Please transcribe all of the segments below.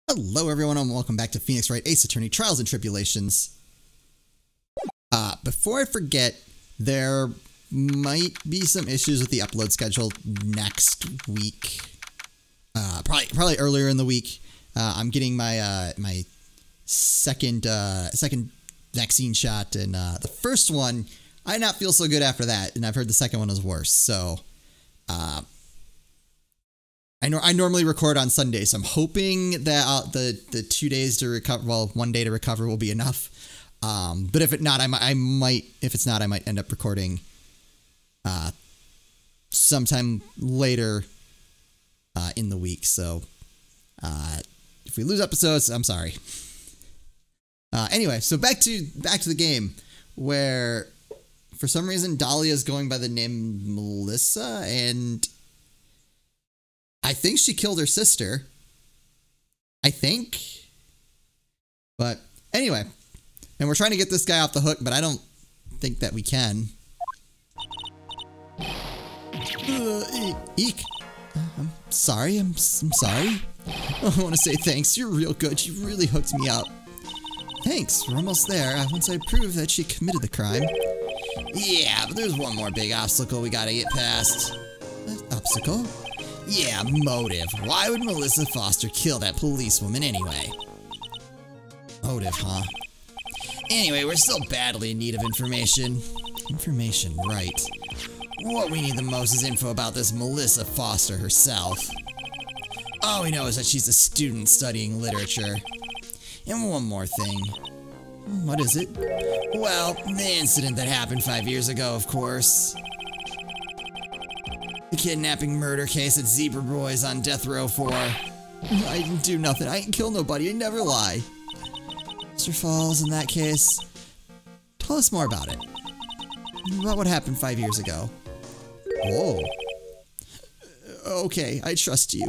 Hello everyone and welcome back to Phoenix Wright Ace Attorney Trials and Tribulations. Before I forget, there might be some issues with the upload schedule next week. Probably earlier in the week. I'm getting my my second vaccine shot, and the first one I did not feel so good after that, and I've heard the second one is worse. So I normally record on Sunday, so I'm hoping that the 2 days to recover, well, 1 day to recover will be enough. But if it's not, I might end up recording sometime later in the week. So if we lose episodes, I'm sorry. Anyway, so back to the game, where for some reason Dahlia is going by the name Melissa, and I think she killed her sister. I think. But anyway, and we're trying to get this guy off the hook, but I don't think that we can. Eek. I'm sorry. I'm sorry. I want to say thanks. You're real good. You really hooked me up. Thanks. We're almost there. Once I prove that she committed the crime. Yeah, but there's one more big obstacle we gotta get past. Obstacle? Yeah, motive. Why would Melissa Foster kill that policewoman anyway? Motive, huh? Anyway, we're still badly in need of information. Information, right. What we need the most is info about this Melissa Foster herself. All we know is that she's a student studying literature. And one more thing. What is it? Well, the incident that happened 5 years ago, of course. The kidnapping murder case that Zebra Boy's on death row for. I didn't do nothing. I didn't kill nobody. I never lie. Mr. Falls, in that case, tell us more about it. About what happened 5 years ago. Whoa. Okay, I trust you.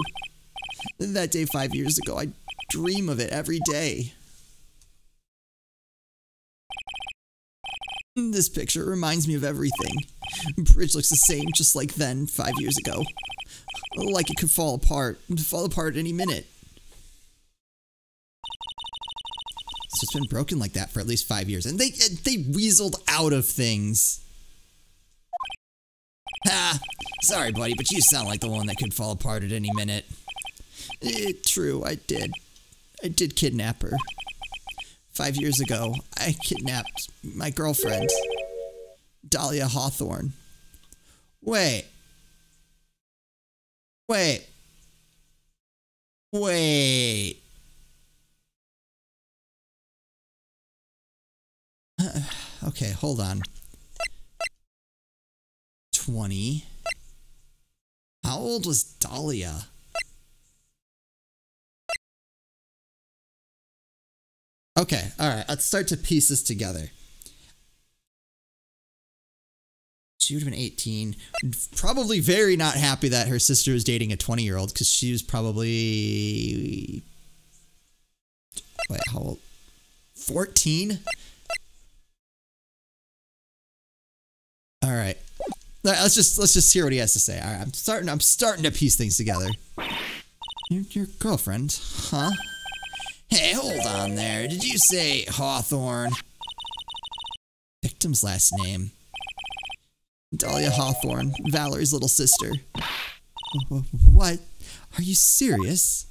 That day 5 years ago, I dream of it every day. This picture reminds me of everything. Bridge looks the same, just like then, 5 years ago. Like it could fall apart any minute. So it's been broken like that for at least 5 years, and they weaseled out of things. Ha! Sorry, buddy, but you sound like the one that could fall apart at any minute. True, I did. I did kidnap her. 5 years ago, I kidnapped my girlfriend, Dahlia Hawthorne. Wait. Okay, hold on. 20. How old was Dahlia? Okay, alright, let's start to piece this together. She would have been 18. Probably very not happy that her sister was dating a 20-year-old, because she was probably... Wait, how old? 14? Alright. Let's just hear what he has to say. Alright, I'm starting to piece things together. Your girlfriend, huh? Hey, hold on there. Did you say Hawthorne? Victim's last name. Dahlia Hawthorne, Valerie's little sister. What? Are you serious?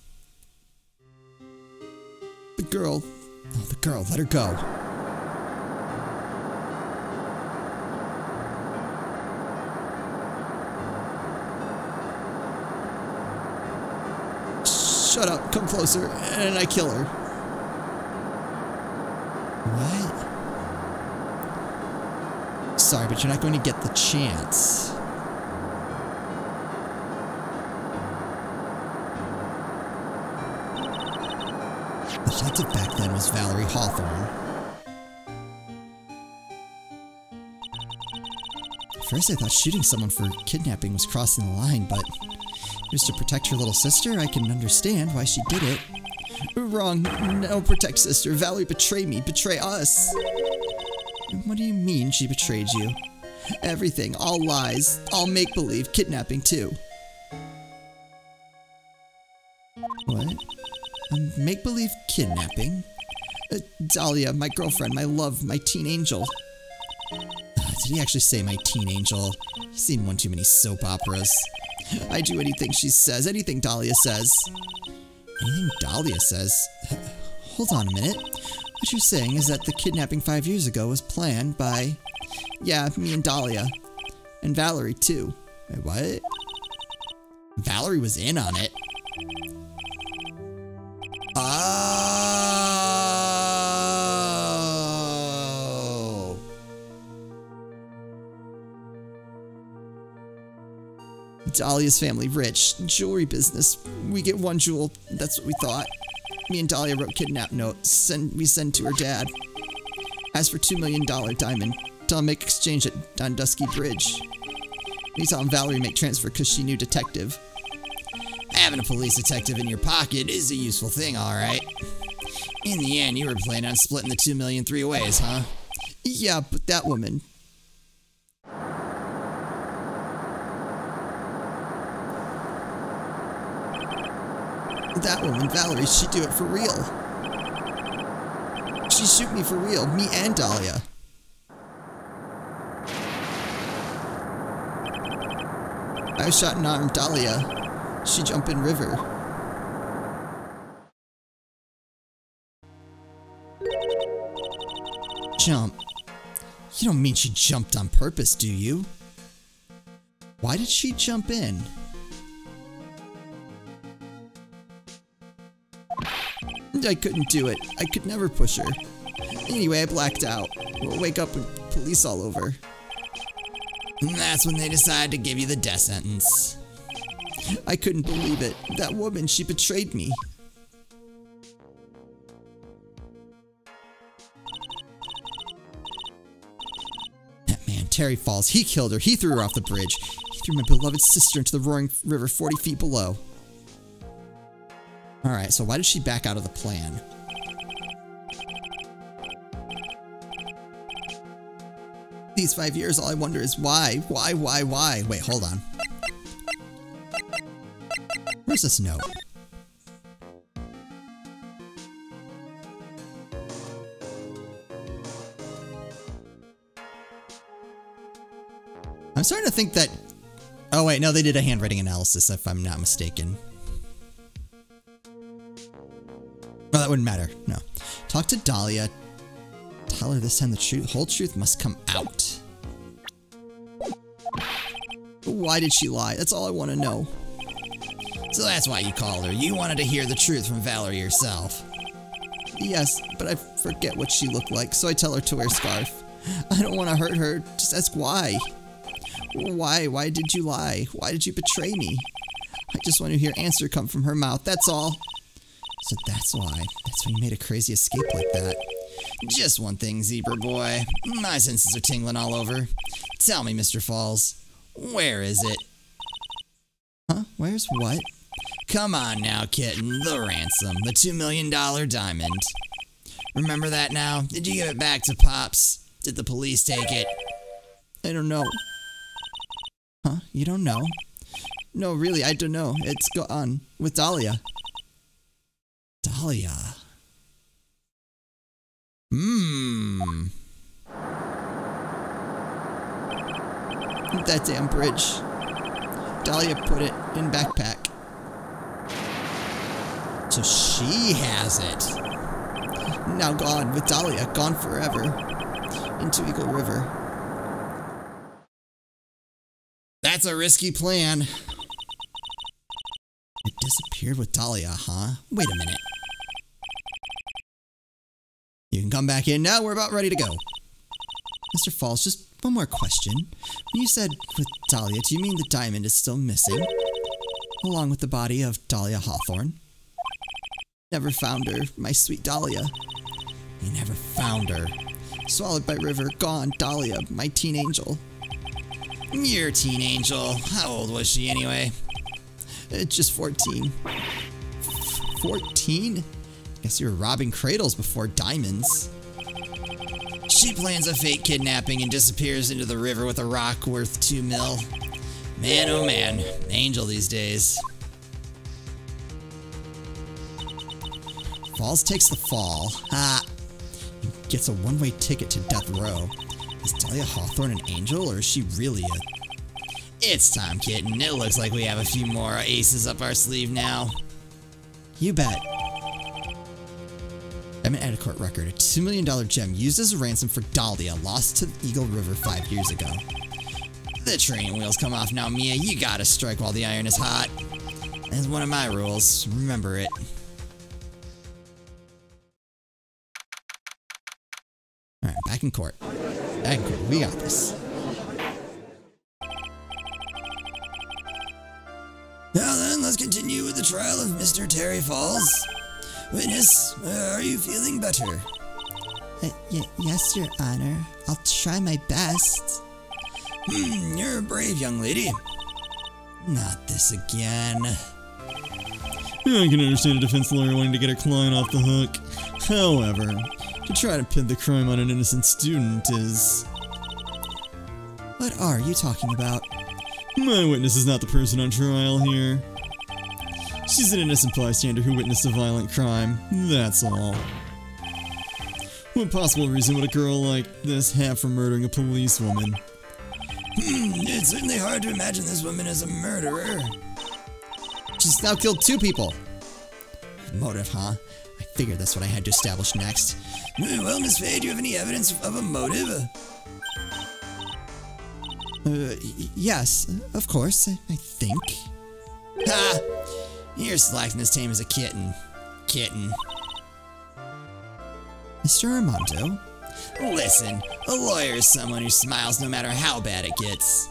The girl, let her go. Shut up, come closer, and I kill her. What? Sorry, but you're not going to get the chance. The detective back then was Valerie Hawthorne. At first I thought shooting someone for kidnapping was crossing the line, but it was to protect her little sister. I can understand why she did it. Wrong. No, protect sister. Valerie betrayed me. Betray us. What do you mean she betrayed you? Everything. All lies. All make-believe. Kidnapping, too. What? A make-believe kidnapping? Dahlia, my girlfriend, my love, my teen angel. Did he actually say my teen angel? He's seen one too many soap operas. I do anything she says, anything Dahlia says. Anything Dahlia says? Hold on a minute. What you're saying is that the kidnapping 5 years ago was planned by... Yeah, me and Dahlia. And Valerie, too. Wait, what? Valerie was in on it? Oh! Dahlia's family rich. Jewelry business. We get 1 jewel. That's what we thought. Me and Dahlia wrote kidnap notes. We send to her dad. Asked for $2 million diamond. Tell him make exchange on Dusky Bridge. We tell him Valerie make transfer because she knew detective. Having a police detective in your pocket is a useful thing, alright. In the end, you were planning on splitting the $2 million 3 ways, huh? Yeah, but that woman... That woman, Valerie, she'd do it for real. She'd shoot me for real, me and Dahlia. I was shot in the arm, Dahlia. She jumped in river. Jump? You don't mean she jumped on purpose, do you? Why did she jump in? I couldn't do it. I could never push her. Anyway, I blacked out. We'll wake up with police all over. And that's when they decided to give you the death sentence. I couldn't believe it. That woman, she betrayed me. That man, Terry Falls, he killed her. He threw her off the bridge. He threw my beloved sister into the roaring river 40 feet below. Alright, so why did she back out of the plan? These 5 years, all I wonder is why? Why? Wait, hold on. Where's this note? I'm starting to think that... Oh wait, no, they did a handwriting analysis, if I'm not mistaken. Oh, that wouldn't matter. No. Talk to Dahlia. Tell her this time the whole truth must come out. Why did she lie? That's all I want to know. So that's why you called her. You wanted to hear the truth from Valerie herself. Yes, but I forget what she looked like, so I tell her to wear a scarf. I don't want to hurt her. Just ask why. Why? Why did you lie? Why did you betray me? I just want to hear answer come from her mouth. That's all. So that's why you made a crazy escape like that. Just one thing, Zebra Boy. My senses are tingling all over. Tell me, Mr. Falls, where is it? Huh? Where's what? Come on now, kitten. The ransom. The $2 million diamond. Remember that now? Did you give it back to Pops? Did the police take it? I don't know. Huh? You don't know? No, really, I don't know. It's gone. With Dahlia. Dahlia. That damn bridge. Dahlia put it in backpack. So she has it. Now gone with Dahlia. Gone forever. Into Eagle River. That's a risky plan. It disappeared with Dahlia, huh? Wait a minute. You can come back in now. We're about ready to go. Mr. Falls, just one more question. When you said with Dahlia, do you mean the diamond is still missing? Along with the body of Dahlia Hawthorne? Never found her, my sweet Dahlia. You never found her. Swallowed by river, gone, Dahlia, my teen angel. Your teen angel. How old was she anyway? Just 14. 14? Guess you were robbing cradles before diamonds. She plans a fake kidnapping and disappears into the river with a rock worth 2 mil. Man, oh man, angel these days. Falls takes the fall. Ha! He gets a one-way ticket to death row. Is Dahlia Hawthorne an angel, or is she really a... It's time, kitten. It looks like we have a few more aces up our sleeve now. You bet. Emmett had a court record. A $2 million gem used as a ransom for Dahlia lost to Eagle River 5 years ago. The training wheels come off now, Mia. You gotta strike while the iron is hot. That's one of my rules. Remember it. Alright, back in court. Back in court. We got this. Now then, let's continue with the trial of Mr. Terry Falls. Witness, are you feeling better? Yes, Your Honor. I'll try my best. You're a brave young lady. Not this again. I can understand a defense lawyer wanting to get her client off the hook. However, to try to pin the crime on an innocent student is... What are you talking about? My witness is not the person on trial here. She's an innocent bystander who witnessed a violent crime, that's all. What possible reason would a girl like this have for murdering a policewoman? It's certainly hard to imagine this woman as a murderer. She's now killed 2 people. Motive, huh? I figured that's what I had to establish next. Well, Miss Faye, do you have any evidence of a motive? Yes, of course, I think. Ha! You're slacking as tame as a kitten. Kitten. Mr. Armando? Listen, a lawyer is someone who smiles no matter how bad it gets.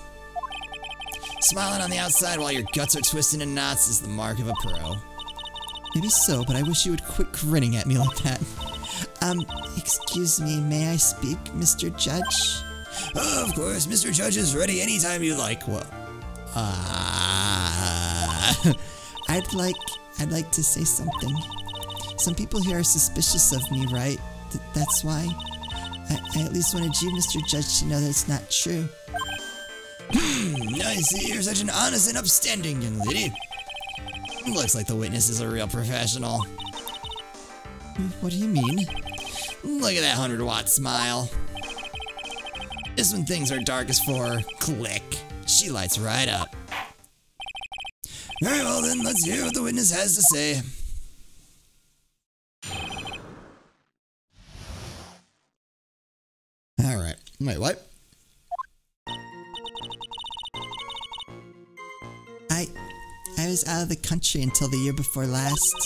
Smiling on the outside while your guts are twisted in knots is the mark of a pro. Maybe so, but I wish you would quit grinning at me like that. Excuse me, may I speak, Mr. Judge? Of course, Mr. Judge is ready anytime you like. Well, I'd like to say something. Some people here are suspicious of me, right? That's why. I at least wanted you, Mr. Judge, to know that it's not true. I see you're such an honest and upstanding young lady. Looks like the witness is a real professional. What do you mean? Look at that 100-watt smile. Just when things are darkest for her, click, she lights right up. Very well then, let's hear what the witness has to say. Alright, wait, what? I was out of the country until the year before last.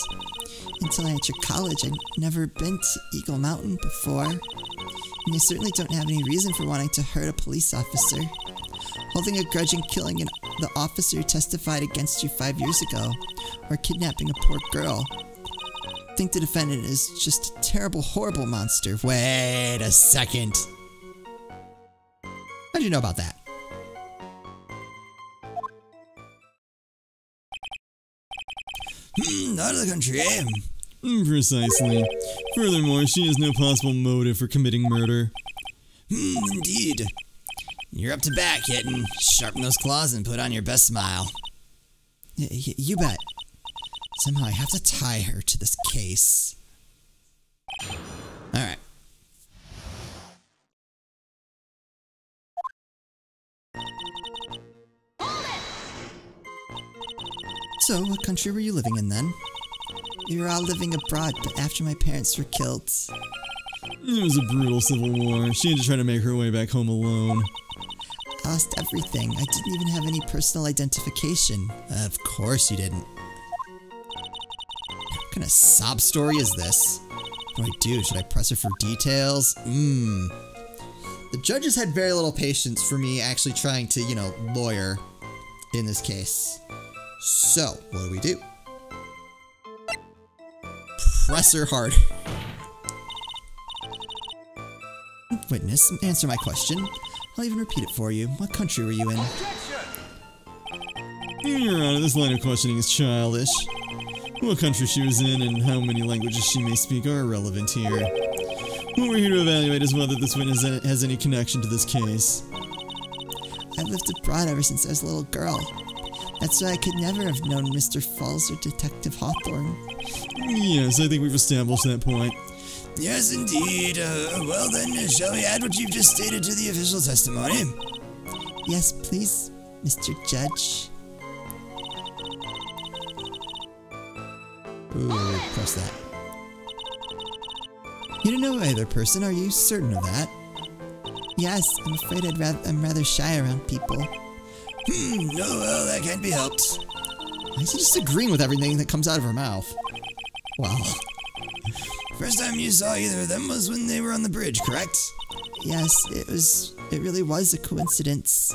Until I entered college, I'd never been to Eagle Mountain before. And you certainly don't have any reason for wanting to hurt a police officer. Holding a grudge and killing the officer who testified against you 5 years ago, or kidnapping a poor girl. I think the defendant is just a terrible, horrible monster. Wait a second. How'd you know about that? Out of the country, eh? Precisely. Furthermore, she has no possible motive for committing murder. Indeed. You're up to bat, kitten. Sharpen those claws and put on your best smile. You bet. Somehow I have to tie her to this case. Alright. So, what country were you living in then? We were all living abroad, but after my parents were killed. It was a brutal civil war. She had to try to make her way back home alone. I lost everything. I didn't even have any personal identification. Of course you didn't. What kind of sob story is this? What do I do? Should I press her for details? The judges had very little patience for me actually trying to, you know, lawyer in this case. So, what do? Press her hard. Witness, answer my question. I'll even repeat it for you. What country were you in? Your Honor, this line of questioning is childish. What country she was in and how many languages she may speak are irrelevant here. What we're here to evaluate is whether this witness has any connection to this case. I lived abroad ever since I was a little girl. That's why I could never have known Mr. Falls or Detective Hawthorne. Yes, I think we've established that point. Yes, indeed. Well then, shall we add what you've just stated to the official testimony? Yes, please, Mr. Judge. Ooh, press that. You don't know either person, are you certain of that? Yes, I'm afraid I'm rather shy around people. No, well, that can't be helped. Why is he just agreeing with everything that comes out of her mouth? Wow. First time you saw either of them was when they were on the bridge, correct? Yes, it really was a coincidence.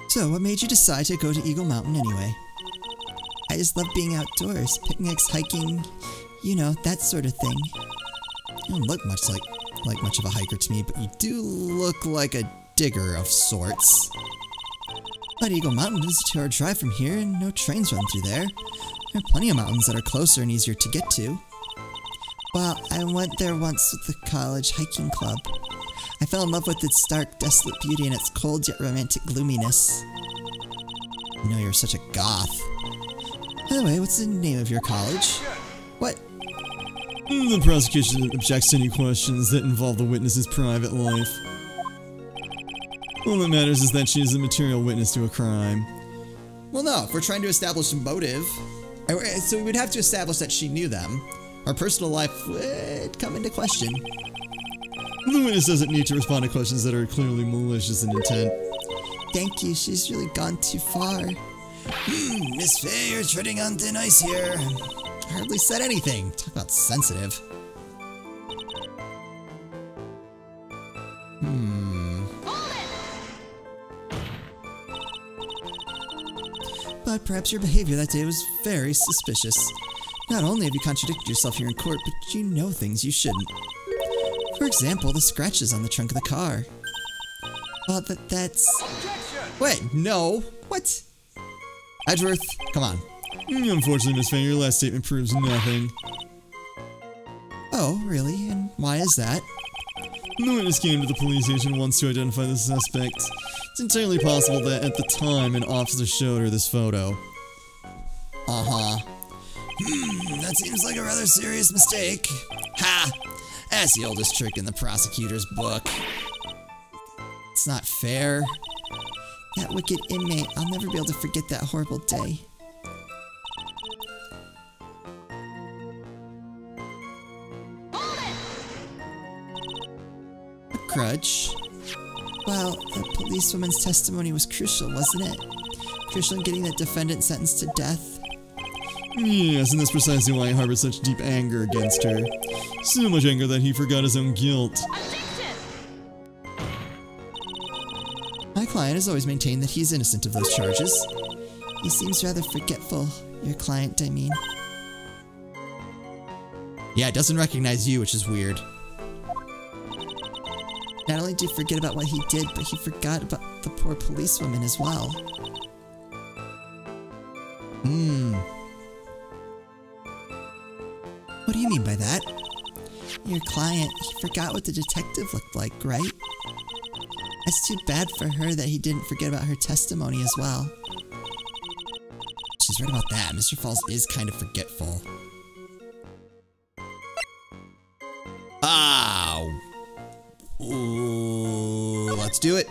So, what made you decide to go to Eagle Mountain anyway? I just love being outdoors, picnics, hiking, you know, that sort of thing. You don't look much like much of a hiker to me, but you do look like a digger of sorts. But Eagle Mountain is a 2-hour drive from here, and no trains run through there. There are plenty of mountains that are closer and easier to get to. Well, I went there once with the college hiking club. I fell in love with its stark, desolate beauty and its cold yet romantic gloominess. You know you're such a goth. By the way, what's the name of your college? What? The prosecution objects to any questions that involve the witness's private life. All that matters is that she is a material witness to a crime. Well, no, if we're trying to establish a motive, so we would have to establish that she knew them. Our personal life would come into question. The witness doesn't need to respond to questions that are clearly malicious in intent. Thank you, she's really gone too far. Miss Faye, you're treading on thin ice here. I hardly said anything. Talk about sensitive. But perhaps your behavior that day was very suspicious. Not only have you contradicted yourself here in court, but you know things you shouldn't. For example, the scratches on the trunk of the car. Well, that's... Wait, no. What? Edgeworth, come on. Unfortunately, Miss Faye, your last statement proves nothing. Oh, really? And why is that? The witness came to the police station once to identify the suspect. It's entirely possible that at the time an officer showed her this photo. Uh-huh. That seems like a rather serious mistake. Ha! That's the oldest trick in the prosecutor's book. It's not fair. That wicked inmate, I'll never be able to forget that horrible day. A grudge? Well, the policewoman's testimony was crucial, wasn't it? Crucial in getting that defendant sentenced to death. Yes, and that's precisely why he harbored such deep anger against her. So much anger that he forgot his own guilt. My client has always maintained that he's innocent of those charges. He seems rather forgetful, your client, I mean. Yeah, it doesn't recognize you, which is weird. Not only did he forget about what he did, but he forgot about the poor policewoman as well. What do you mean by that? Your client, he forgot what the detective looked like, right? It's too bad for her that he didn't forget about her testimony as well. She's right about that. Mr. Falls is kind of forgetful. Ow! Ooh, let's do it.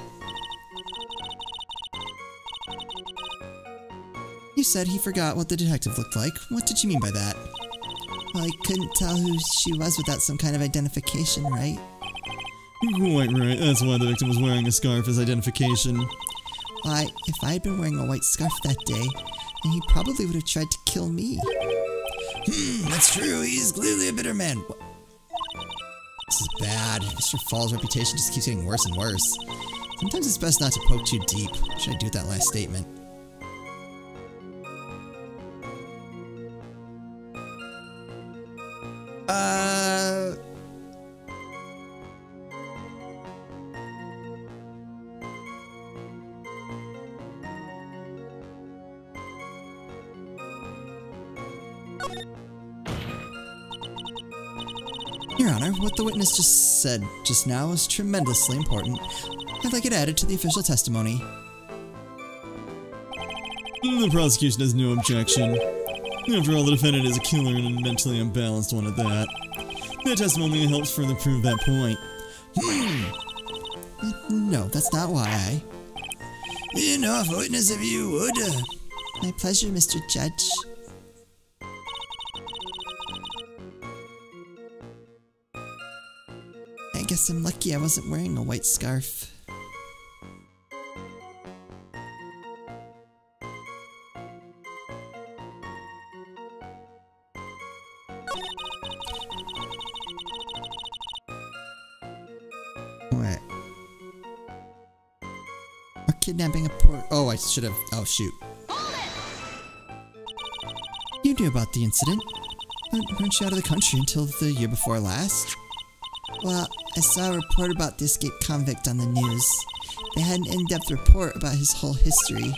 You said he forgot what the detective looked like. What did you mean by that? Well, he couldn't tell who she was without some kind of identification, right? Quite right. That's why the victim was wearing a scarf as identification. Why, if I had been wearing a white scarf that day, then he probably would have tried to kill me. That's true. He's clearly a bitter man. This is bad. Mr. Falls' reputation just keeps getting worse and worse. Sometimes it's best not to poke too deep. What should I do with that last statement? Your Honor, what the witness just said just now is tremendously important. I'd like it added to the official testimony. The prosecution has no objection. After all, the defendant is a killer and a mentally unbalanced one at that. That testimony helps further prove that point. No, that's not why I... Enough, witness, if you would. My pleasure, Mr. Judge. I guess I'm lucky I wasn't wearing a white scarf. What? Or kidnapping a poor... Oh, I should have... Oh, shoot. You knew about the incident. But weren't you out of the country until the year before last? Well, I saw a report about the escaped convict on the news. They had an in-depth report about his whole history.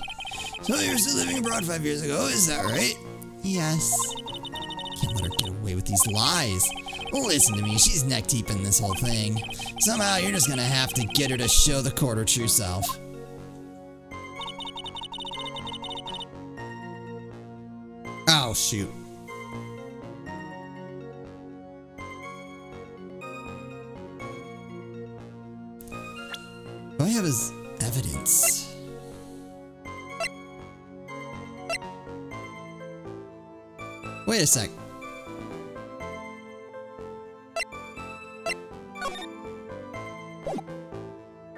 So you were still living abroad 5 years ago, is that right? Yes. Can't let her get away with these lies. Well, listen to me, she's neck deep in this whole thing. Somehow you're just gonna have to get her to show the court her true self. Oh, shoot. All I have is evidence. Wait a sec.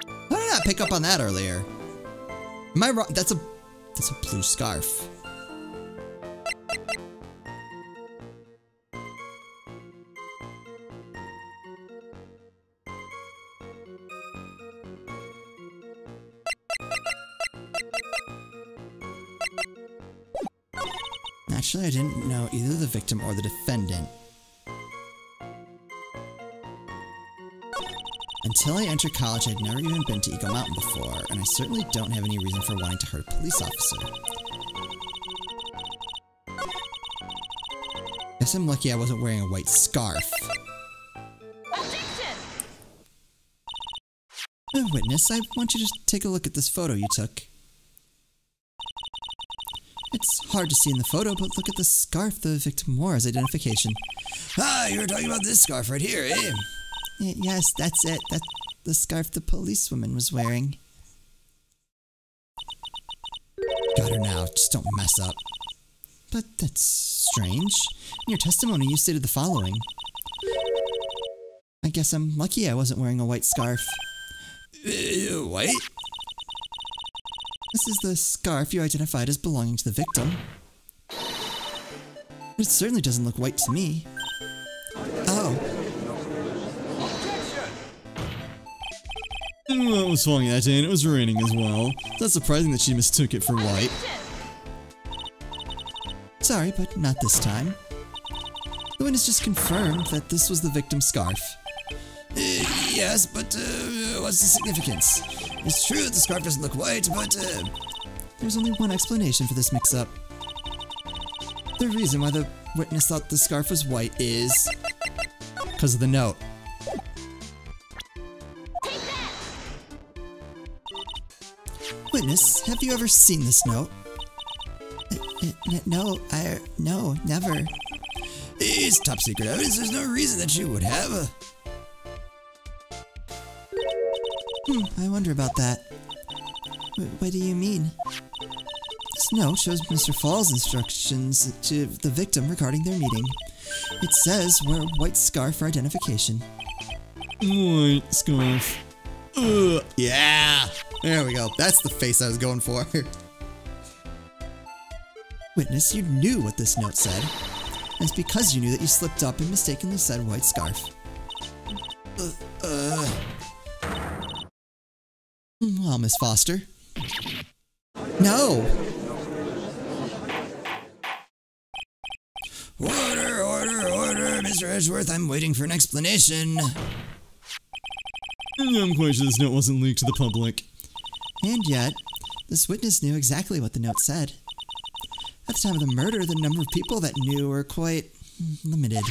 How did I not pick up on that earlier? Am I wrong? That's a blue scarf. Actually, I didn't know either the victim or the defendant. Until I entered college, I'd never even been to Eagle Mountain before, and I certainly don't have any reason for wanting to hurt a police officer. Guess I'm lucky I wasn't wearing a white scarf. Witness, I want you to take a look at this photo you took. It's hard to see in the photo, but look at the scarf the victim wore as identification. Ah, you were talking about this scarf right here, eh? Yes, that's it. That's the scarf the policewoman was wearing. Got her now. Just don't mess up. But that's strange. In your testimony, you stated the following. I guess I'm lucky I wasn't wearing a white scarf. White? This is the scarf you identified as belonging to the victim. But it certainly doesn't look white to me. Oh. Well, it was foggy that day and it was raining as well. It's not surprising that she mistook it for white. Sorry, but not this time. The witness just confirmed that this was the victim's scarf. Yes, but what's the significance? It's true that the scarf doesn't look white, but There's only one explanation for this mix-up. The reason why the witness thought the scarf was white is... because of the note. Witness, have you ever seen this note? No, never. It's top secret evidence. There's no reason that you would have. I wonder about that. What do you mean? This note shows Mr. Fall's instructions to the victim regarding their meeting. It says wear a white scarf for identification. White scarf. Ugh. Yeah! There we go. That's the face I was going for. Witness, you knew what this note said. And it's because you knew that you slipped up and mistakenly said white scarf. Well, Miss Foster. No! Order, order, order, Mr. Edgeworth, I'm waiting for an explanation. I'm quite sure this note wasn't leaked to the public. And yet, this witness knew exactly what the note said. At the time of the murder, the number of people that knew were quite limited.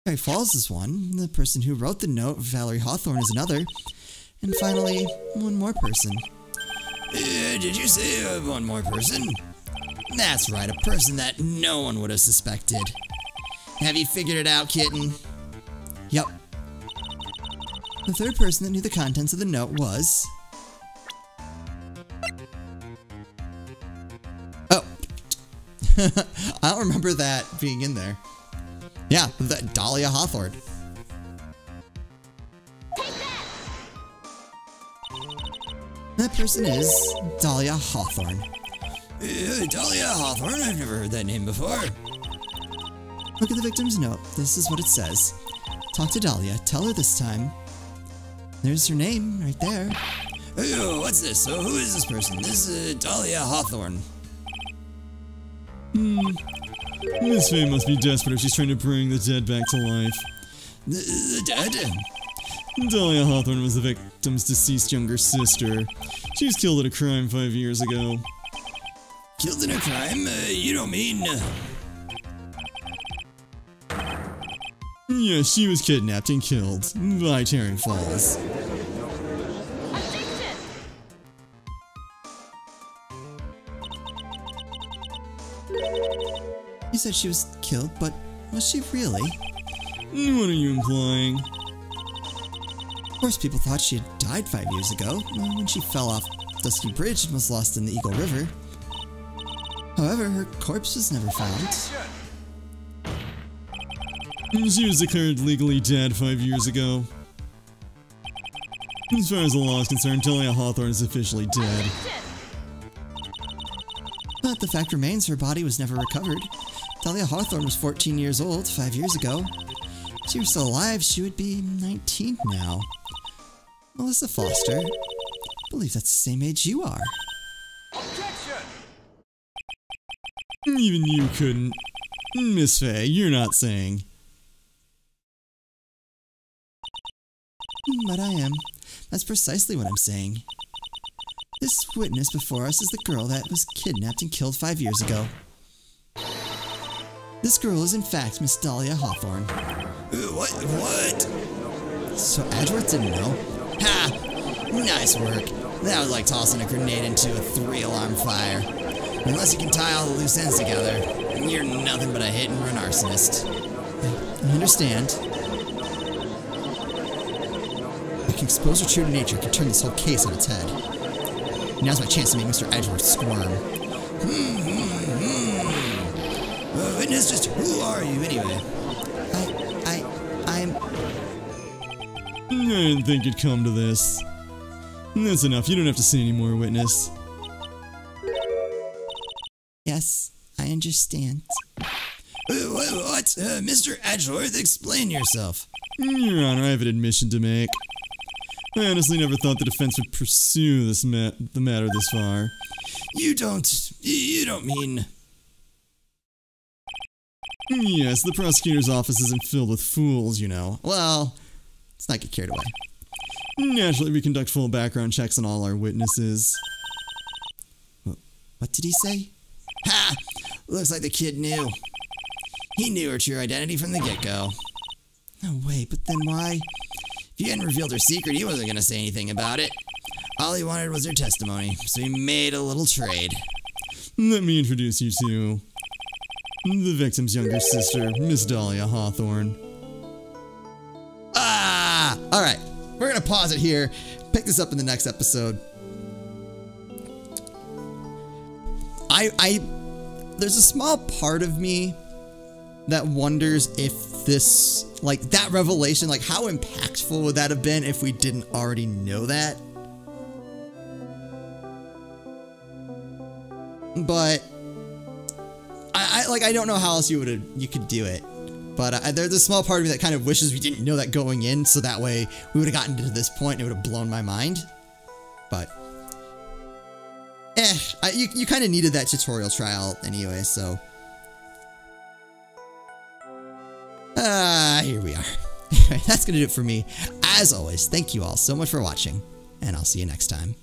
Prairie Falls is one, the person who wrote the note, Valerie Hawthorne, is another, and finally, one more person. Did you say one more person? That's right, a person that no one would have suspected. Have you figured it out, kitten? Yep. The third person that knew the contents of the note was... Oh. I don't remember that being in there. Yeah, Dahlia Hawthorne. That person is Dahlia Hawthorne. Dahlia Hawthorne? I've never heard that name before. Look at the victim's note. This is what it says. Talk to Dahlia. Tell her this time. There's her name right there. Oh, what's this? So who is this person? This is Dahlia Hawthorne. Miss Faye must be desperate if she's trying to bring the dead back to life. The dead? Dahlia Hawthorne was the victim's deceased younger sister. She was killed in a crime 5 years ago. Killed in a crime? You don't mean... Yeah, she was kidnapped and killed by Prairie Falls. You said she was killed, but was she really? What are you implying? Of course, people thought she had died 5 years ago, when she fell off Dusky Bridge and was lost in the Eagle River. However, her corpse was never found. She was declared legally dead 5 years ago. As far as the law is concerned, Dahlia Hawthorne is officially dead. But the fact remains her body was never recovered. Dahlia Hawthorne was 14 years old 5 years ago. If she were still alive, she would be 19 now. Melissa Foster, I believe that's the same age you are. Even you couldn't. Miss Faye, you're not saying. But I am. That's precisely what I'm saying. This witness before us is the girl that was kidnapped and killed 5 years ago. This girl is in fact Miss Dahlia Hawthorne. What? So Edgeworth didn't know? Ha! Nice work. That was like tossing a grenade into a 3-alarm fire. Unless you can tie all the loose ends together, you're nothing but a hit-and-run arsonist. I understand. I can expose her true nature, can turn this whole case on its head. Now's my chance to make Mr. Edgeworth squirm. Witness, just who are you anyway? I'm... I didn't think it'd come to this. That's enough, you don't have to say any more, witness. Yes, I understand. What? Mr. Edgeworth, explain yourself. Your Honor, I have an admission to make. I honestly never thought the defense would pursue this the matter this far. You don't mean... Yes, the prosecutor's office isn't filled with fools, you know. Well, let's not get carried away. Naturally, we conduct full background checks on all our witnesses. What did he say? Ha! Looks like the kid knew. He knew her true identity from the get-go. No way, but then why? If you hadn't revealed her secret, he wasn't going to say anything about it. All he wanted was her testimony, so he made a little trade. Let me introduce you to the victim's younger sister, Miss Dahlia Hawthorne. Ah! Alright, we're going to pause it here. Pick this up in the next episode. There's a small part of me that wonders if this, like, that revelation, like, how impactful would that have been if we didn't already know that? But I don't know how else you could do it. But there's a small part of me that kind of wishes we didn't know that going in, so that way we would have gotten to this point and it would have blown my mind. But you kind of needed that tutorial trial anyway, so here we are. Anyway, that's gonna do it for me. As always, thank you all so much for watching, and I'll see you next time.